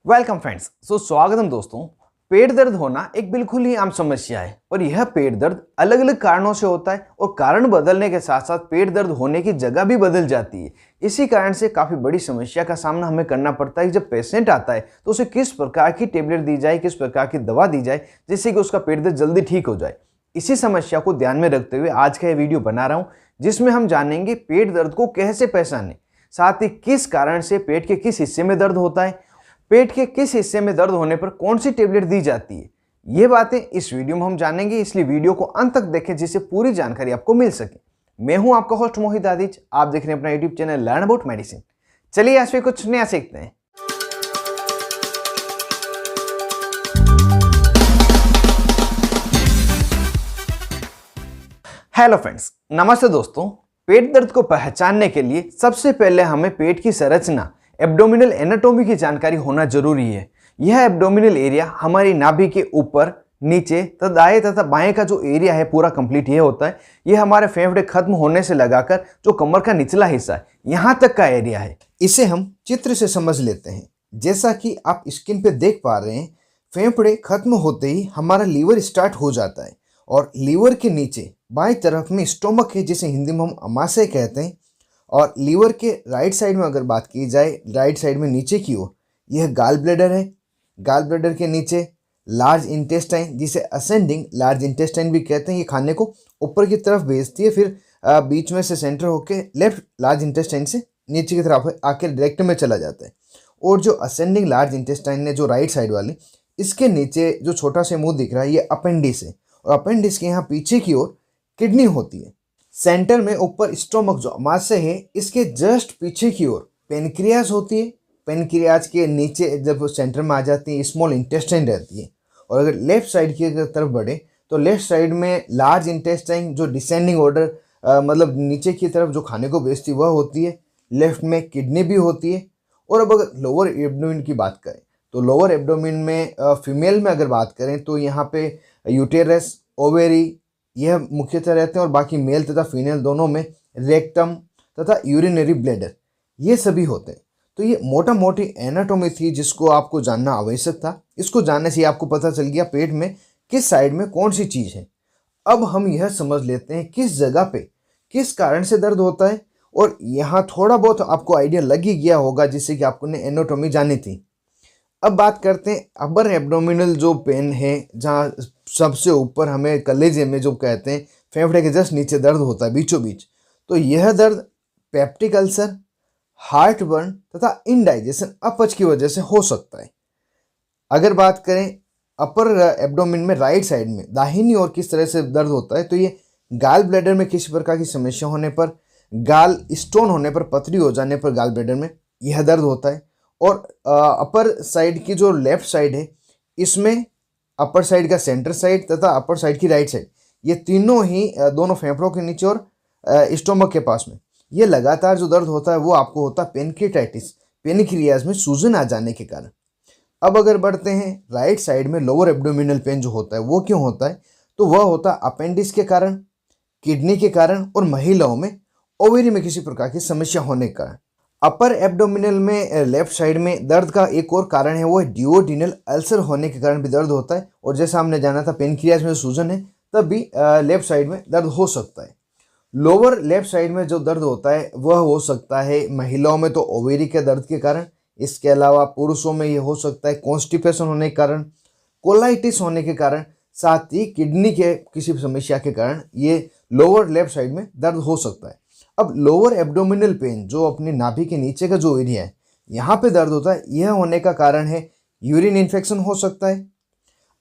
Welcome friends. स्वागतम दोस्तों। पेट दर्द होना एक बिल्कुल ही आम समस्या है और यह पेट दर्द अलग अलग कारणों से होता है और कारण बदलने के साथ साथ पेट दर्द होने की जगह भी बदल जाती है। इसी कारण से काफ़ी बड़ी समस्या का सामना हमें करना पड़ता है कि जब पेशेंट आता है तो उसे किस प्रकार की टेबलेट दी जाए, किस प्रकार की दवा दी जाए जिससे कि उसका पेट दर्द जल्दी ठीक हो जाए। इसी समस्या को ध्यान में रखते हुए आज का ये वीडियो बना रहा हूँ, जिसमें हम जानेंगे पेट दर्द को कैसे पहचानें, साथ ही किस कारण से पेट के किस हिस्से में दर्द होता है, पेट के किस हिस्से में दर्द होने पर कौन सी टेबलेट दी जाती है। ये बातें इस वीडियो में हम जानेंगे, इसलिए वीडियो को अंत तक देखें जिससे पूरी जानकारी आपको मिल सके। मैं हूं आपका होस्ट मोहित आदिज, आप देख रहे हैं अपना YouTube channel learn about medicine. चलिए आज फिर कुछ नया सीखते हैं। हेलो फ्रेंड्स, नमस्ते दोस्तों। पेट दर्द को पहचानने के लिए सबसे पहले हमें पेट की संरचना, एब्डोमिनल एनाटॉमी की जानकारी होना जरूरी है। यह एब्डोमिनल एरिया हमारी नाभि के ऊपर, नीचे तथा दाएं तथा बाएं का जो एरिया है पूरा कंप्लीट ये होता है। यह हमारे फेफड़े खत्म होने से लगाकर जो कमर का निचला हिस्सा है यहाँ तक का एरिया है। इसे हम चित्र से समझ लेते हैं। जैसा कि आप स्क्रीन पे देख पा रहे हैं, फेफड़े खत्म होते ही हमारा लीवर स्टार्ट हो जाता है और लीवर के नीचे बाएं तरफ में स्टोमक है, जिसे हिंदी में हम अमाशय कहते हैं। और लीवर के राइट साइड में अगर बात की जाए, राइट साइड में नीचे की ओर यह गाल ब्लैडर है। गाल ब्लैडर के नीचे लार्ज इंटेस्टाइन, जिसे असेंडिंग लार्ज इंटेस्टाइन भी कहते हैं, ये खाने को ऊपर की तरफ भेजती है, फिर बीच में से सेंटर होके लेफ्ट लार्ज इंटेस्टाइन से नीचे की तरफ आके डायरेक्ट में चला जाता है। और जो असेंडिंग लार्ज इंटेस्टाइन है जो राइट साइड वाली, इसके नीचे जो छोटा सा मुंह दिख रहा है ये अपेंडिस है और अपेंडिस के यहाँ पीछे की ओर किडनी होती है। सेंटर में ऊपर स्टोमक जो अमाशय है, इसके जस्ट पीछे की ओर पेनक्रियाज होती है। पेनक्रियाज के नीचे जब सेंटर में आ जाती है स्मॉल इंटेस्टाइन रहती है। और अगर लेफ्ट साइड की तरफ बढ़े तो लेफ्ट साइड में लार्ज इंटेस्टाइन जो डिसेंडिंग ऑर्डर मतलब नीचे की तरफ जो खाने को भेजती है वह होती है। लेफ्ट में किडनी भी होती है। और अब अगर लोअर एब्डोमेन की बात करें तो लोअर एब्डोमेन में फीमेल में अगर बात करें तो यहाँ पे यूटेरस, ओवेरी यह मुख्यतः रहते हैं और बाकी मेल तथा फीमेल दोनों में रेक्टम तथा यूरिनरी ब्लैडर ये सभी होते हैं। तो ये मोटा मोटी एनाटॉमी थी जिसको आपको जानना आवश्यक था। इसको जानने से आपको पता चल गया पेट में किस साइड में कौन सी चीज़ है। अब हम यह समझ लेते हैं किस जगह पे किस कारण से दर्द होता है, और यहाँ थोड़ा बहुत आपको आइडिया लग ही गया होगा जिससे कि आपने एनाटॉमी जानी थी। अब बात करते हैं अपर एब्डोमिनल जो पेन है, जहाँ सबसे ऊपर हमें कलेजे में जो कहते हैं फेफड़े के जस्ट नीचे दर्द होता है बीचों बीच। तो यह दर्द पेप्टिक अल्सर, हार्ट बर्न तथा इनडाइजेशन, अपच की वजह से हो सकता है। अगर बात करें अपर एब्डोमिन में राइट साइड में दाहिनी ओर किस तरह से दर्द होता है, तो ये गाल ब्लैडर में किसी प्रकार की समस्या होने पर, गाल स्टोन होने पर, पथरी हो जाने पर गाल ब्लैडर में यह दर्द होता है। और अपर साइड की जो लेफ्ट साइड है, इसमें अपर साइड का सेंटर साइड तथा अपर साइड की राइट साइड, ये तीनों ही दोनों फेफड़ों के नीचे और स्टोमक के पास में ये लगातार जो दर्द होता है वो आपको होता है पेनक्रियाटाइटिस, पेनक्रियाज में सूजन आ जाने के कारण। अब अगर बढ़ते हैं राइट साइड में लोअर एब्डोमिनल पेन जो होता है वो क्यों होता है, तो वह होता है अपेंडिक्स के कारण, किडनी के कारण और महिलाओं में ओवेरी में किसी प्रकार की समस्या होने के कारण। अपर एब्डोमिनल में लेफ्ट साइड में दर्द का एक और कारण है, वो है डिओडिनल अल्सर होने के कारण भी दर्द होता है। और जैसा हमने जाना था पेनक्रियाज में सूजन है, तब भी लेफ्ट साइड में दर्द हो सकता है। लोअर लेफ्ट साइड में जो दर्द होता है वह हो सकता है महिलाओं में तो ओवेरी के दर्द के कारण, इसके अलावा पुरुषों में ये हो सकता है कॉन्स्टिपेशन होने के कारण, कोलाइटिस होने के कारण, साथ ही किडनी के किसी समस्या के कारण ये लोअर लेफ्ट साइड में दर्द हो सकता है। अब लोअर एब्डोमिनल पेन जो अपनी नाभि के नीचे का जो एरिया है यहाँ पे दर्द होता है, यह होने का कारण है यूरिन इन्फेक्शन हो सकता है,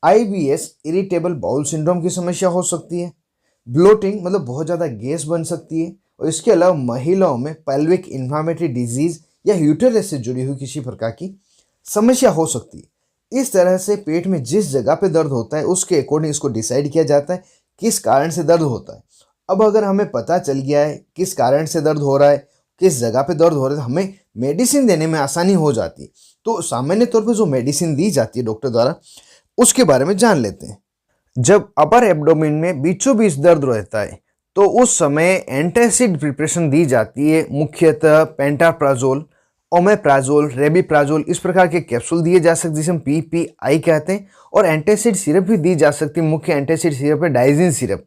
IBS इरिटेबल बाउल सिंड्रोम की समस्या हो सकती है, ब्लोटिंग मतलब बहुत ज़्यादा गैस बन सकती है, और इसके अलावा महिलाओं में पेल्विक इन्फ्लेमेटरी डिजीज या यूटेरस से जुड़ी हुई किसी प्रकार की समस्या हो सकती है। इस तरह से पेट में जिस जगह पे दर्द होता है उसके अकॉर्डिंग इसको डिसाइड किया जाता है किस कारण से दर्द होता है। अब अगर हमें पता चल गया है किस कारण से दर्द हो रहा है, किस जगह पे दर्द हो रहा है, तो हमें मेडिसिन देने में आसानी हो जाती है। तो सामान्य तौर पे जो मेडिसिन दी जाती है डॉक्टर द्वारा, उसके बारे में जान लेते हैं। जब अपर एब्डोमेन में बीचों बीच दर्द रहता है तो उस समय एंटासिड प्रिपरेशन दी जाती है, मुख्यतः पेंटाप्राजोल ओमेप्राजोल, रेबिप्राजोल इस प्रकार के कैप्सूल दिए जा सकते जिसे हम PPI कहते हैं, और एंटासिड सिरप भी दी जा सकती है। मुख्य एंटासिड सिरप है डाइजिन सिरप।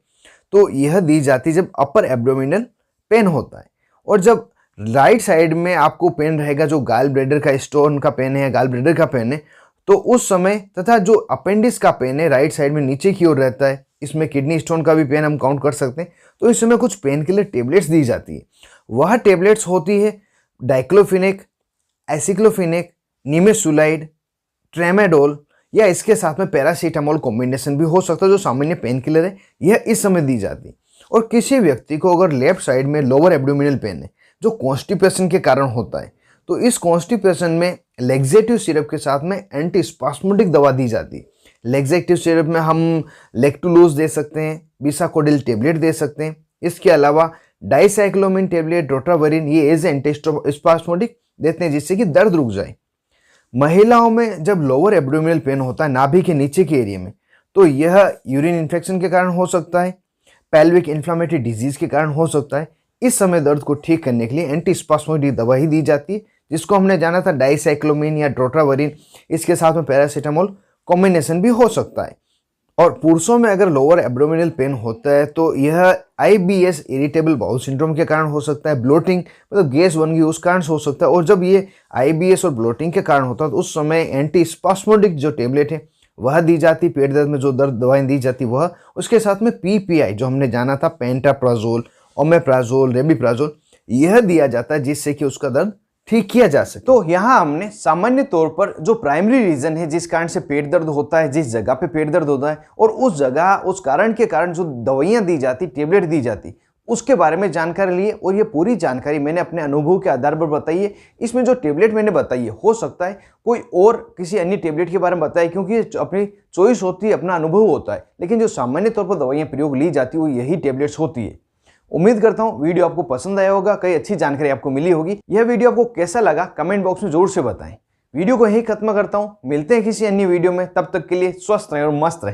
तो यह दी जाती है जब अपर एब्डोमिनल पेन होता है। और जब राइट साइड में आपको पेन रहेगा, जो गाल ब्लैडर का स्टोन का पेन है, गाल ब्लैडर का पेन है, तो उस समय, तथा जो अपेंडिक्स का पेन है राइट साइड में नीचे की ओर रहता है, इसमें किडनी स्टोन का भी पेन हम काउंट कर सकते हैं। तो इस समय कुछ पेन किलर टेबलेट्स दी जाती है। वह टेबलेट्स होती है डाइक्लोफिनेक, एसिक्लोफिनेक, निमेसुलाइड, ट्रेमाडोल, या इसके साथ में पैरासीटामोल कॉम्बिनेशन भी हो सकता है, जो सामान्य पेन किलर है, यह इस समय दी जाती है। और किसी व्यक्ति को अगर लेफ्ट साइड में लोअर एब्डोमिनल पेन है, जो कॉन्स्टिपेशन के कारण होता है, तो इस कॉन्स्टिपेशन में लेक्सेटिव सिरप के साथ में एंटीस्पास्मोडिक दवा दी जाती है। लेक्सेटिव सिरप में हम लेक्टुलोज दे सकते हैं, बिसाकोडिल टेबलेट दे सकते हैं। इसके अलावा डाइसाइक्लोमिन टेबलेट, डोट्रावरिन, ये एज एंटीस्पास्मोडिक देते हैं जिससे कि दर्द रुक जाए। महिलाओं में जब लोअर एब्डोमिनल पेन होता है नाभि के नीचे के एरिया में, तो यह यूरिन इन्फेक्शन के कारण हो सकता है, पेल्विक इन्फ्लामेटरी डिजीज के कारण हो सकता है। इस समय दर्द को ठीक करने के लिए एंटीस्पास्मोडिक दवा ही दी जाती है, जिसको हमने जाना था डाइसाइक्लोमिन या डोट्रावरिन। इसके साथ में पैरासीटामोल कॉम्बिनेशन भी हो सकता है। और पुरुषों में अगर लोअर एब्डोमिनल पेन होता है तो यह IBS इरिटेबल बाउल सिंड्रोम के कारण हो सकता है, ब्लोटिंग मतलब गैस बन गई उस कारण से हो सकता है। और जब ये IBS और ब्लोटिंग के कारण होता है तो उस समय एंटीस्पास्मोडिक जो टेबलेट है वह दी जाती, पेट दर्द में जो दर्द दवाएं दी जाती वह, उसके साथ में PPI जो हमने जाना था पेंटाप्राजोल, ओमेप्राजोल, रेबिप्राजोल, यह दिया जाता है जिससे कि उसका दर्द ठीक किया जा सके। तो यहाँ हमने सामान्य तौर पर जो प्राइमरी रीजन है जिस कारण से पेट दर्द होता है, जिस जगह पे पेट दर्द होता है, और उस जगह उस कारण के कारण जो दवाइयाँ दी जाती, टेबलेट दी जाती, उसके बारे में जानकारी लिए। और ये पूरी जानकारी मैंने अपने अनुभव के आधार पर बताई है। इसमें जो टेबलेट मैंने बताई है, हो सकता है कोई और किसी अन्य टेबलेट के बारे में बताए, क्योंकि अपनी चॉइस होती है, अपना अनुभव होता है। लेकिन जो सामान्य तौर पर दवाइयाँ प्रयोग ली जाती है वो यही टेबलेट्स होती है। उम्मीद करता हूँ वीडियो आपको पसंद आया होगा, कई अच्छी जानकारी आपको मिली होगी। यह वीडियो आपको कैसा लगा कमेंट बॉक्स में जरूर से बताएं। वीडियो को यहीं खत्म करता हूँ, मिलते हैं किसी अन्य वीडियो में। तब तक के लिए स्वस्थ रहें और मस्त रहें।